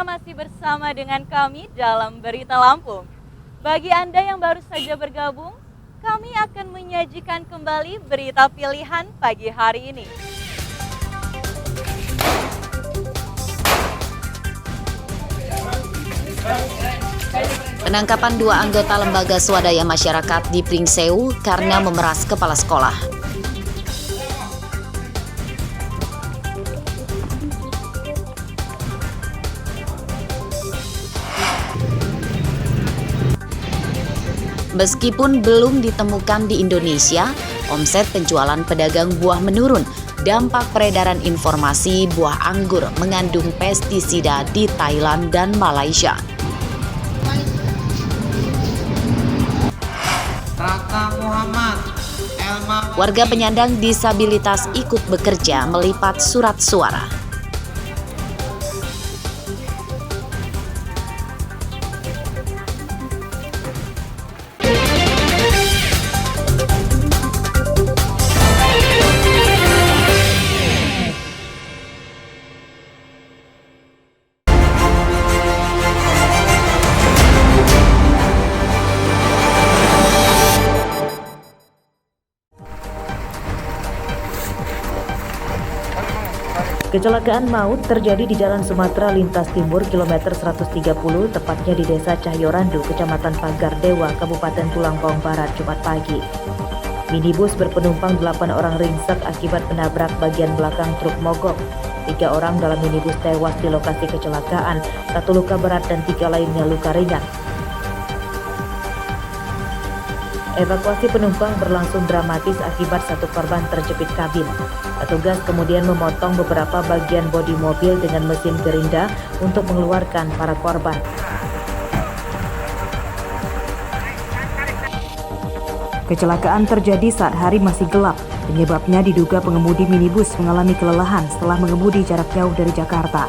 Anda masih bersama dengan kami dalam Berita Lampung. Bagi Anda yang baru saja bergabung, kami akan menyajikan kembali berita pilihan pagi hari ini. Penangkapan dua anggota lembaga swadaya masyarakat di Pringsewu karena memeras kepala sekolah. Meskipun belum ditemukan di Indonesia, omset penjualan pedagang buah menurun. Dampak peredaran informasi buah anggur mengandung pestisida di Thailand dan Malaysia. Warga penyandang disabilitas ikut bekerja melipat surat suara. Kecelakaan maut terjadi di Jalan Sumatera Lintas Timur kilometer 130, tepatnya di Desa Cahyorandu, Kecamatan Pagar Dewa, Kabupaten Tulangbong Barat, Jumat pagi. Minibus berpenumpang 8 orang ringsek akibat menabrak bagian belakang truk mogok. 3 orang dalam minibus tewas di lokasi kecelakaan, 1 luka berat dan 3 lainnya luka ringan. Evakuasi penumpang berlangsung dramatis akibat 1 korban terjepit kabin. Petugas kemudian memotong beberapa bagian bodi mobil dengan mesin gerinda untuk mengeluarkan para korban. Kecelakaan terjadi saat hari masih gelap. Penyebabnya diduga pengemudi minibus mengalami kelelahan setelah mengemudi jarak jauh dari Jakarta.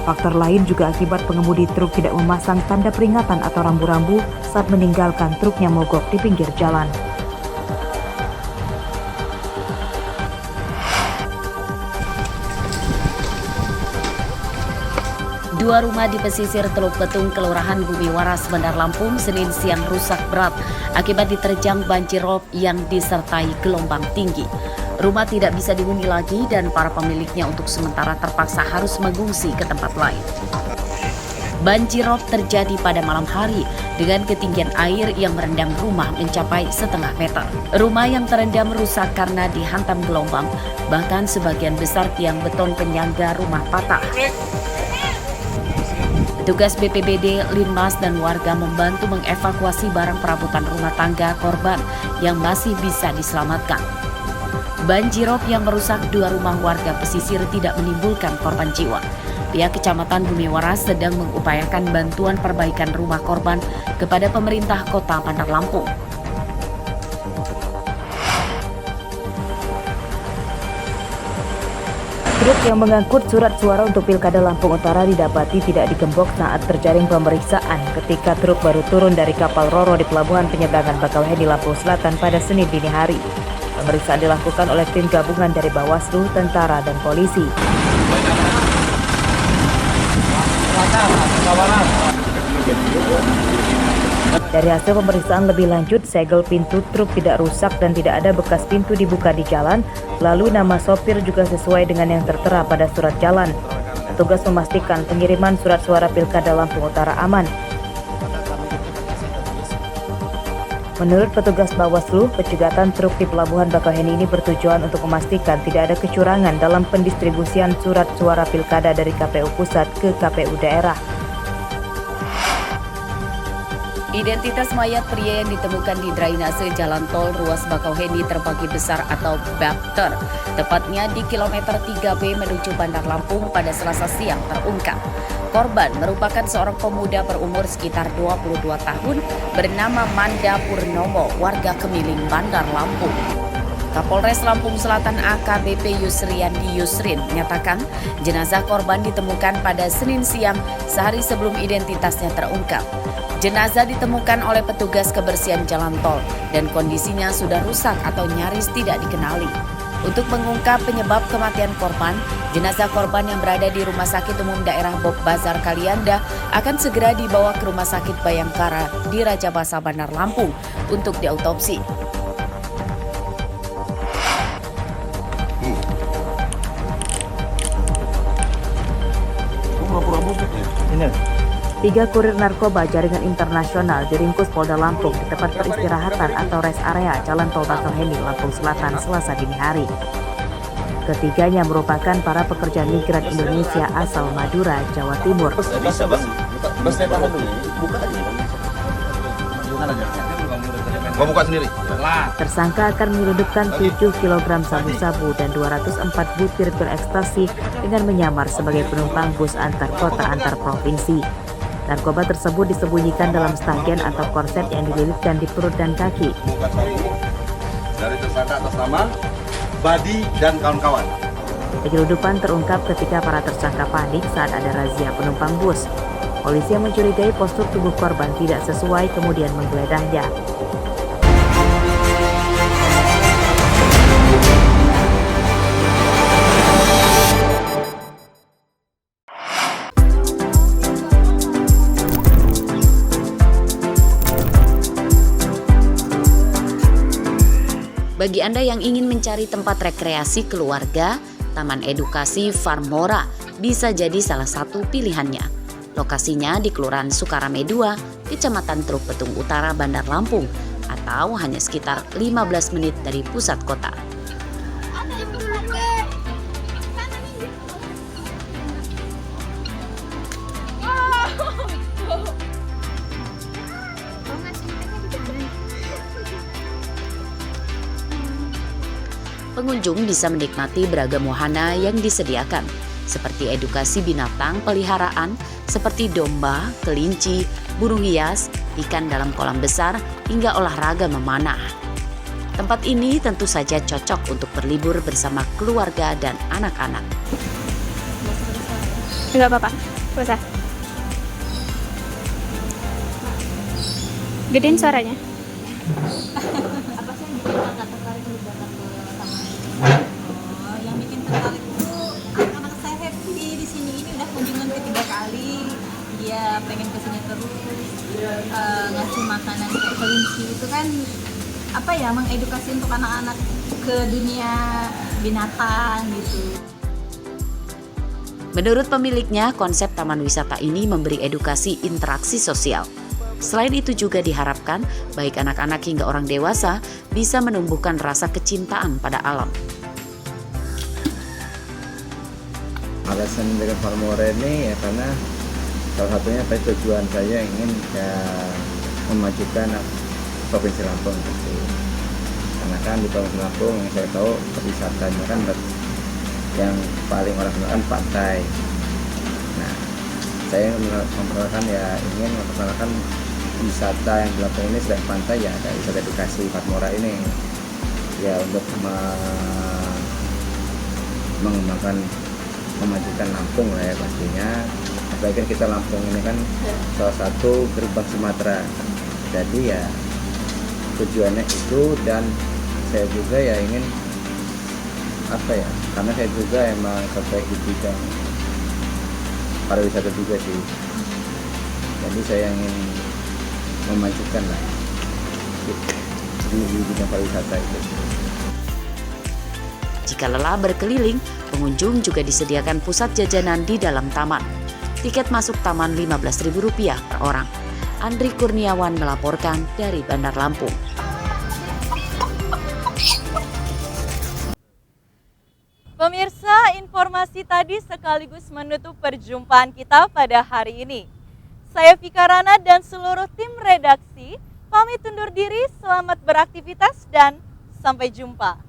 Faktor lain juga akibat pengemudi truk tidak memasang tanda peringatan atau rambu-rambu saat meninggalkan truknya mogok di pinggir jalan. Dua rumah di pesisir Teluk Betung, Kelurahan Bumi Waras, Bandar Lampung, Senin siang rusak berat akibat diterjang banjir rob yang disertai gelombang tinggi. Rumah tidak bisa dihuni lagi dan para pemiliknya untuk sementara terpaksa harus mengungsi ke tempat lain. Banjir rob terjadi pada malam hari dengan ketinggian air yang merendam rumah mencapai setengah meter. Rumah yang terendam rusak karena dihantam gelombang, bahkan sebagian besar tiang beton penyangga rumah patah. Petugas BPBD, Linmas, dan warga membantu mengevakuasi barang perabotan rumah tangga korban yang masih bisa diselamatkan. Banjirop yang merusak 2 rumah warga pesisir tidak menimbulkan korban jiwa. Pihak Kecamatan Bumi Waras sedang mengupayakan bantuan perbaikan rumah korban kepada pemerintah Kota Bandar Lampung. Truk yang mengangkut surat suara untuk Pilkada Lampung Utara didapati tidak digembok saat terjaring pemeriksaan ketika truk baru turun dari kapal Roro di Pelabuhan Penyeberangan Bakauheni, Lampung Selatan pada Senin dini hari. Pemeriksaan dilakukan oleh tim gabungan dari Bawaslu, tentara, dan polisi. Dari hasil pemeriksaan lebih lanjut, segel pintu truk tidak rusak dan tidak ada bekas pintu dibuka di jalan, lalu nama sopir juga sesuai dengan yang tertera pada surat jalan. Petugas memastikan pengiriman surat suara Pilkada Lampung Utara aman. Menurut petugas Bawaslu, pencegatan truk di Pelabuhan Bakauheni ini bertujuan untuk memastikan tidak ada kecurangan dalam pendistribusian surat suara Pilkada dari KPU Pusat ke KPU daerah. Identitas mayat pria yang ditemukan di drainase Jalan Tol Ruas Bakauheni Terbagi Besar atau BAPTER, tepatnya di kilometer 3B menuju Bandar Lampung pada Selasa siang terungkap. Korban merupakan seorang pemuda berumur sekitar 22 tahun bernama Manda Purnomo, warga Kemiling, Bandar Lampung. Kapolres Lampung Selatan AKBP Yusriandi Yusrin menyatakan jenazah korban ditemukan pada Senin siang sehari sebelum identitasnya terungkap. Jenazah ditemukan oleh petugas kebersihan jalan tol dan kondisinya sudah rusak atau nyaris tidak dikenali. Untuk mengungkap penyebab kematian korban, jenazah korban yang berada di Rumah Sakit Umum Daerah Bob Bazar Kalianda akan segera dibawa ke Rumah Sakit Bayangkara di Rajabasa Bandar Lampung untuk diautopsi. Tiga kurir narkoba jaringan internasional diringkus Polda Lampung di tempat peristirahatan atau rest area Jalan Tol Bakauheni, Lampung Selatan, Selasa dini hari. Ketiganya merupakan para pekerja migran Indonesia asal Madura, Jawa Timur. Buka sendiri. Tersangka akan menyelundupkan 7 kg sabu-sabu dan 204 butir pil ekstasi dengan menyamar sebagai penumpang bus antar kota antar provinsi. Narkoba tersebut disembunyikan dalam stagen atau korset yang dililitkan di perut dan kaki. Dari tersangka atas nama Badi dan kawan-kawan. Penyelundupan terungkap ketika para tersangka panik saat ada razia penumpang bus. Polisi yang mencurigai postur tubuh korban tidak sesuai kemudian menggeledah. Bagi Anda yang ingin mencari tempat rekreasi keluarga, Taman Edukasi Farmora bisa jadi salah satu pilihannya. Lokasinya di Kelurahan Sukarame 2, Kecamatan Truk Petung Utara, Bandar Lampung, atau hanya sekitar 15 menit dari pusat kota. Pengunjung bisa menikmati beragam wahana yang disediakan, seperti edukasi binatang peliharaan seperti domba, kelinci, burung hias, ikan dalam kolam besar, hingga olahraga memanah. Tempat ini tentu saja cocok untuk berlibur bersama keluarga dan anak-anak. Enggak apa-apa, usah. Gedein suaranya. Yang bikin tertarik itu anak saya happy di sini, ini udah kunjungan ketiga kali. Dia pengen kesini terus, ngasih makanan kayak kelinci itu kan apa ya, mengedukasi untuk anak-anak ke dunia binatang gitu. Menurut pemiliknya, konsep taman wisata ini memberi edukasi interaksi sosial. Selain itu juga diharapkan baik anak-anak hingga orang dewasa bisa menumbuhkan rasa kecintaan pada alam. Alasan dengan Farmora ini ya karena salah satunya tujuan saya ingin memajukan Provinsi Lampung gitu. Karena kan di Provinsi Lampung yang saya tahu wisatanya kan yang paling orang kenal kan pantai. Nah, saya memperkenalkan ingin memperkenalkan wisata yang di Lampung ini selain pantai ya ada wisata edukasi Farmora ini ya untuk mengembangkan memajukan Lampung lah ya pastinya. Apalagi kan kita Lampung ini kan salah satu gerbang Sumatera, jadi ya tujuannya itu. Dan saya juga ya ingin karena saya juga emang tertarik di bidang pariwisata juga sih, jadi saya ingin memajukan lah di bidang pariwisata itu. Jika lelah berkeliling, pengunjung juga disediakan pusat jajanan di dalam taman. Tiket masuk taman Rp15.000 per orang. Andri Kurniawan melaporkan dari Bandar Lampung. Pemirsa, informasi tadi sekaligus menutup perjumpaan kita pada hari ini. Saya Vika Rana dan seluruh tim redaksi pamit undur diri, selamat beraktivitas dan sampai jumpa.